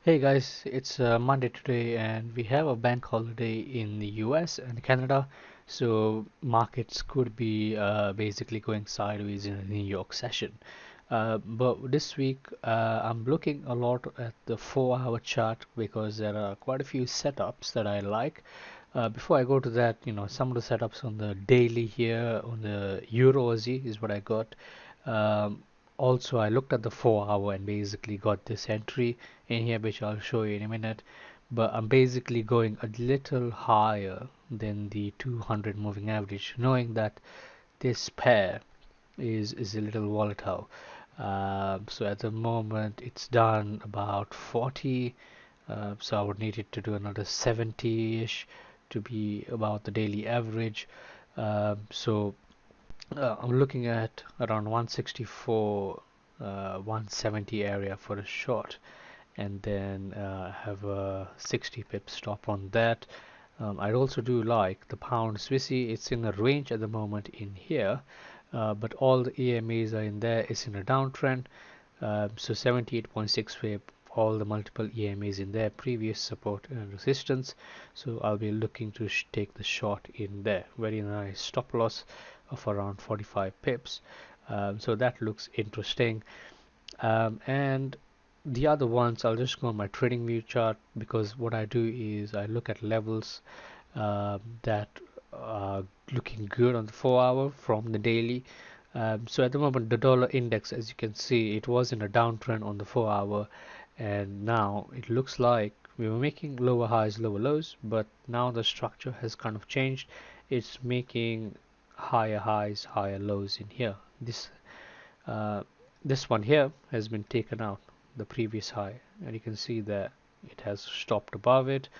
Hey guys, it's Monday today, and we have a bank holiday in the US and Canada, so markets could be basically going sideways in a New York session. But this week, I'm looking a lot at the 4-hour chart because there are quite a few setups that I like. Before I go to that, some of the setups on the daily here on the Euro Aussie is what I got. Um, Also, I looked at the 4-hour and basically got this entry in here, which I'll show you in a minute. But I'm basically going a little higher than the 200 moving average, knowing that this pair is a little volatile. So at the moment, it's done about 40. So I would need it to do another 70-ish to be about the daily average. So I'm looking at around 164, 170 area for a short, and then have a 60 pip stop on that. I also do like the pound Swissy. It's in a range at the moment in here, but all the EMAs are in there. It's in a downtrend. So 78.6 wave, all the multiple EMAs in there, previous support and resistance. So I'll be looking to take the short in there. Very nice stop loss of around 45 pips. So that looks interesting. And the other ones, I'll just go on my trading view chart because what I do is I look at levels that are looking good on the 4-hour from the daily. So at the moment, the dollar index, as you can see, it was in a downtrend on the 4-hour, and now it looks like we were making lower highs, lower lows, but now the structure has kind of changed. It's making higher highs, higher lows in here. Uh, this one here has been taken out, the previous high, and you can see that it has stopped above it,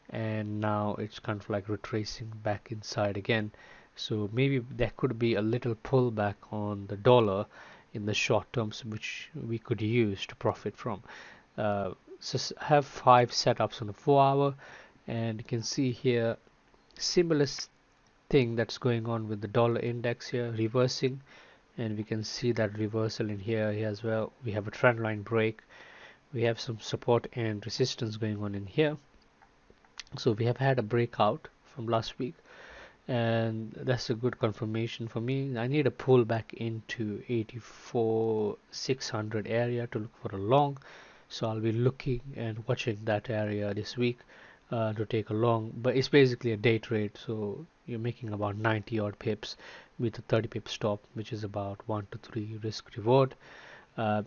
and now it's kind of like retracing back inside again. So maybe there could be a little pullback on the dollar in the short terms, which we could use to profit from. So have 5 setups on the 4-hour, and you can see here similar thing that's going on with the dollar index here reversing, and we can see that reversal in here as well. We have a trend line break, we have some support and resistance going on in here. So we have had a breakout from last week, and that's a good confirmation for me. I need a pullback into 84 600 area to look for a long, so I'll be looking and watching that area this week to take a long. But it's basically a day trade, so you're making about 90 odd pips with a 30 pip stop, which is about 1 to 3 risk reward.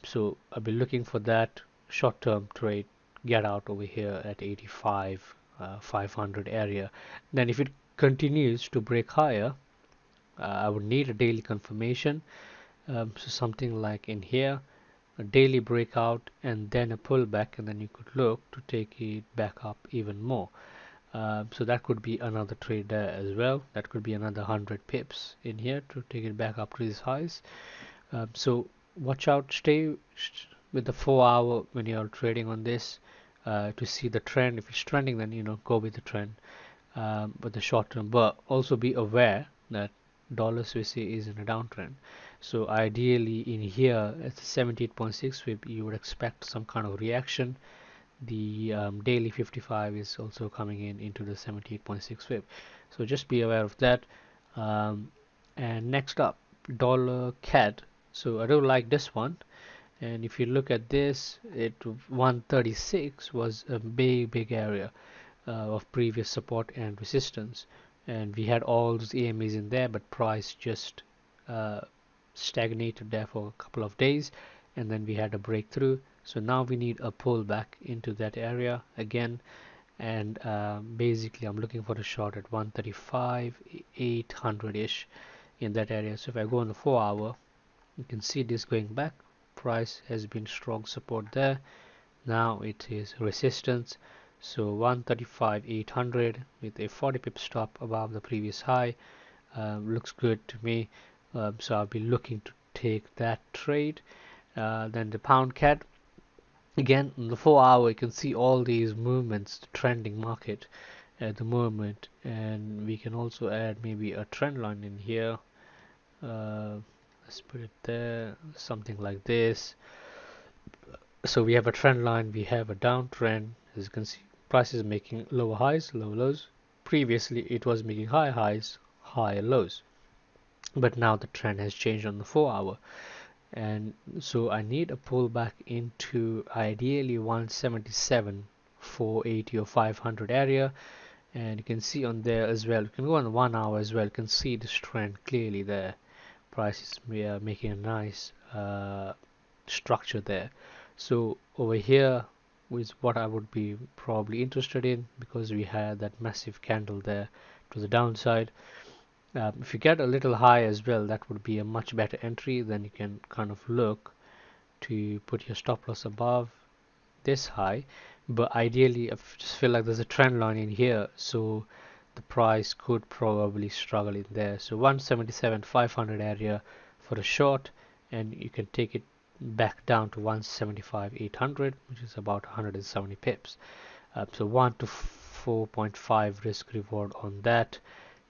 So I'll be looking for that short term trade, get out over here at 85 500 area. Then if it continues to break higher, I would need a daily confirmation. So something like in here, a daily breakout and then a pullback, and then you could look to take it back up even more. So that could be another trade there as well. That could be another 100 pips in here to take it back up to these highs. So watch out, stay with the 4-hour when you're trading on this to see the trend. If it's trending, then go with the trend. But the short term, but also be aware that dollar Swissy is in a downtrend. So ideally in here at 78.6 WIP, you would expect some kind of reaction. The daily 55 is also coming in into the 78.6 WIP. So just be aware of that. Um, and next up, dollar CAD. So I do like this one. And if you look at this, it 136 was a big area of previous support and resistance, and we had all those EMAs in there, but price just uh, stagnated there for a couple of days, and then we had a breakthrough. So now we need a pullback into that area again, and basically I'm looking for a short at 135 800-ish in that area. So if I go on the 4-hour, you can see this going back. Price has been strong support there. Now it is resistance. So 135 800 with a 40 pip stop above the previous high looks good to me. So I'll be looking to take that trade. Then the pound CAD, again on the 4-hour, you can see all these movements, the trending market at the moment, and we can also add maybe a trend line in here. uh, let's put it there, something like this. So we have a trend line, we have a downtrend. As you can see, price is making lower highs, lower lows. Previously it was making high highs, higher lows, but now the trend has changed on the 4 hour, and so I need a pullback into ideally 177, 480 or 500 area. And you can see on there as well, you can go on the 1 hour as well, you can see this trend clearly there. Price is making a nice structure there. So over here is what I would be probably interested in, because we had that massive candle there to the downside. If you get a little high as well, that would be a much better entry. Then you can kind of look to put your stop loss above this high. But ideally, I just feel like there's a trend line in here, so the price could probably struggle in there. So 177 500 area for a short, and you can take it back down to 175 800, which is about 170 pips. So 1 to 4.5 risk reward on that.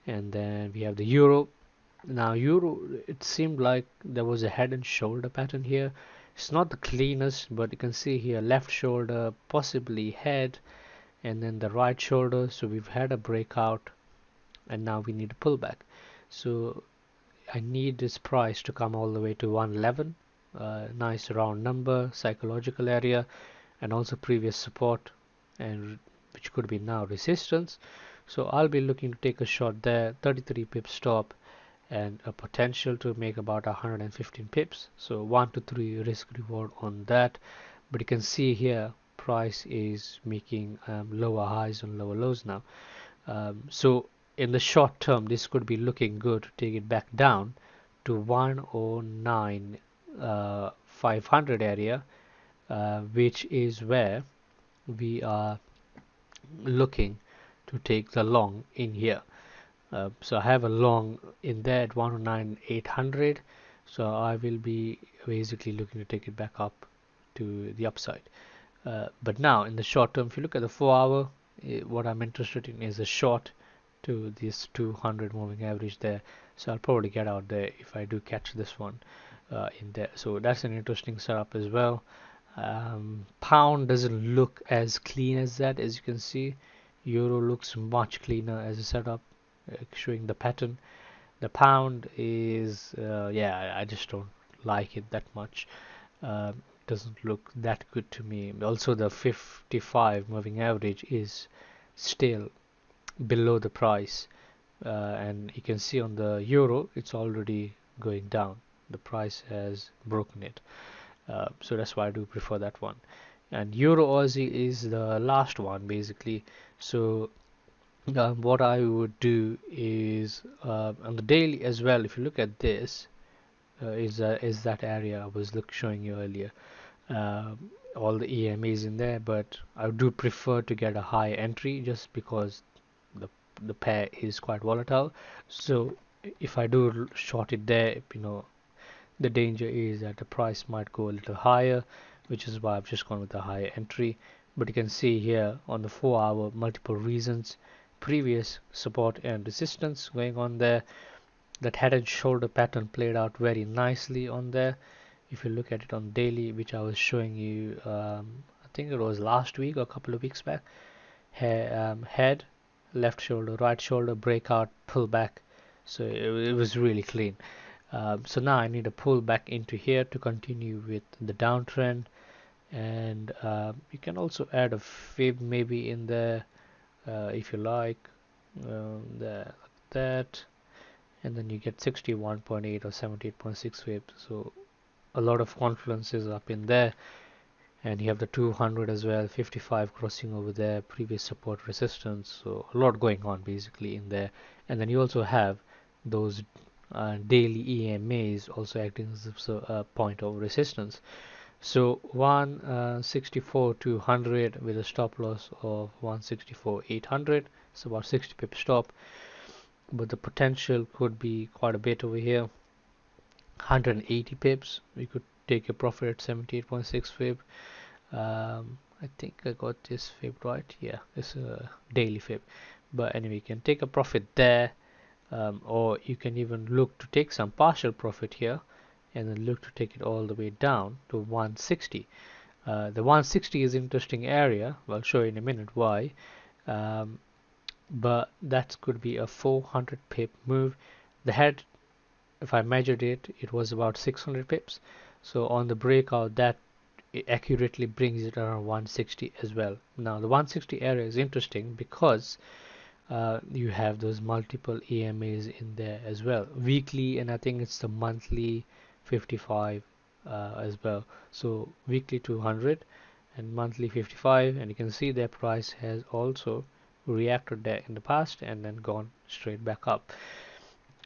And then we have the euro. Now euro, it seemed like there was a head and shoulder pattern here. It's not the cleanest, but you can see here left shoulder, possibly head, and then the right shoulder. So we've had a breakout, and now we need a pullback. So I need this price to come all the way to 111, nice round number, psychological area, and also previous support, and which could be now resistance. So I'll be looking to take a shot there, 33 pip stop, and a potential to make about 115 pips. So 1 to 3 risk reward on that. But you can see here price is making lower highs and lower lows now. So in the short term, this could be looking good to take it back down to 109 500 area, which is where we are looking to take the long in here. So I have a long in there at 109 800, so I will be basically looking to take it back up to the upside. But now in the short term, if you look at the 4 hour, what I'm interested in is a short to this 200 moving average there. So I'll probably get out there if I do catch this one in there. So that's an interesting setup as well. Pound doesn't look as clean as that, as you can see. Euro looks much cleaner as a setup, showing the pattern. The pound is yeah, I just don't like it that much. Doesn't look that good to me. Also the 55 moving average is still below the price, and you can see on the euro it's already going down. The price has broken it, so that's why I do prefer that one. And euro Aussie is the last one basically. So what I would do is on the daily as well. If you look at this, is that area I was showing you earlier. All the EMAs in there, but I do prefer to get a high entry just because the pair is quite volatile. So if I do short it there, the danger is that the price might go a little higher, which is why I've just gone with a higher entry. But you can see here on the 4 hour, multiple reasons, previous support and resistance going on there. That head and shoulder pattern played out very nicely on there. If you look at it on daily, which I was showing you, I think it was last week or a couple of weeks back, head, left shoulder, right shoulder, breakout, pull back. So it was really clean. So now I need a pull back into here to continue with the downtrend. And you can also add a fib maybe in there if you like, there, like that, and then you get 61.8 or 78.6 fib. So a lot of confluence is up in there. And you have the 200 as well, 55 crossing over there, previous support resistance. So a lot going on basically in there. And then you also have those daily EMAs also acting as a point of resistance. So 164 200 with a stop loss of 164 800. It's about 60 pip stop, but the potential could be quite a bit over here. 180 pips, we could take a profit at 78.6 fib. I think I got this fib right. Yeah, it's a daily fib. But anyway, you can take a profit there, or you can even look to take some partial profit here and then look to take it all the way down to 160. The 160 is an interesting area. I'll show you in a minute why. Um, but that could be a 400 pip move. The head, if I measured it, it was about 600 pips. So on the breakout, that it accurately brings it around 160 as well. Now the 160 area is interesting because you have those multiple EMAs in there as well, weekly, and I think it's the monthly 55 as well. So weekly 200 and monthly 55, and you can see their price has also reacted there in the past and then gone straight back up.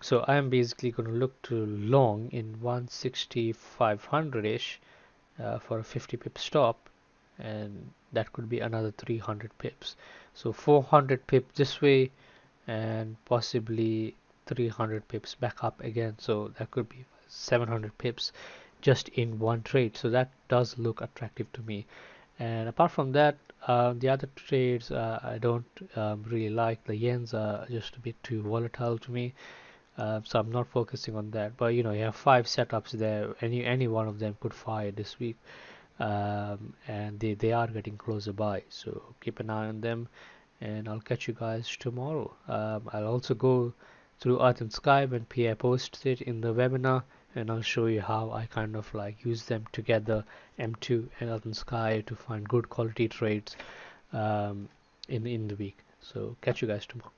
So I am basically going to look to long in 160 500ish for a 50 pip stop, and that could be another 300 pips. So 400 pip this way and possibly 300 pips back up again, so that could be 700 pips just in one trade. So that does look attractive to me. And apart from that, the other trades I don't really like. The yens are just a bit too volatile to me, so I'm not focusing on that. But you know, you have 5 setups there. Any one of them could fire this week, and they are getting closer by. So keep an eye on them, and I'll catch you guys tomorrow. I'll also go through Earth and Sky when PI posts it in the webinar, and I'll show you how I kind of like use them together, M2 and Earth and Sky, to find good quality trades um, in the week. So catch you guys tomorrow.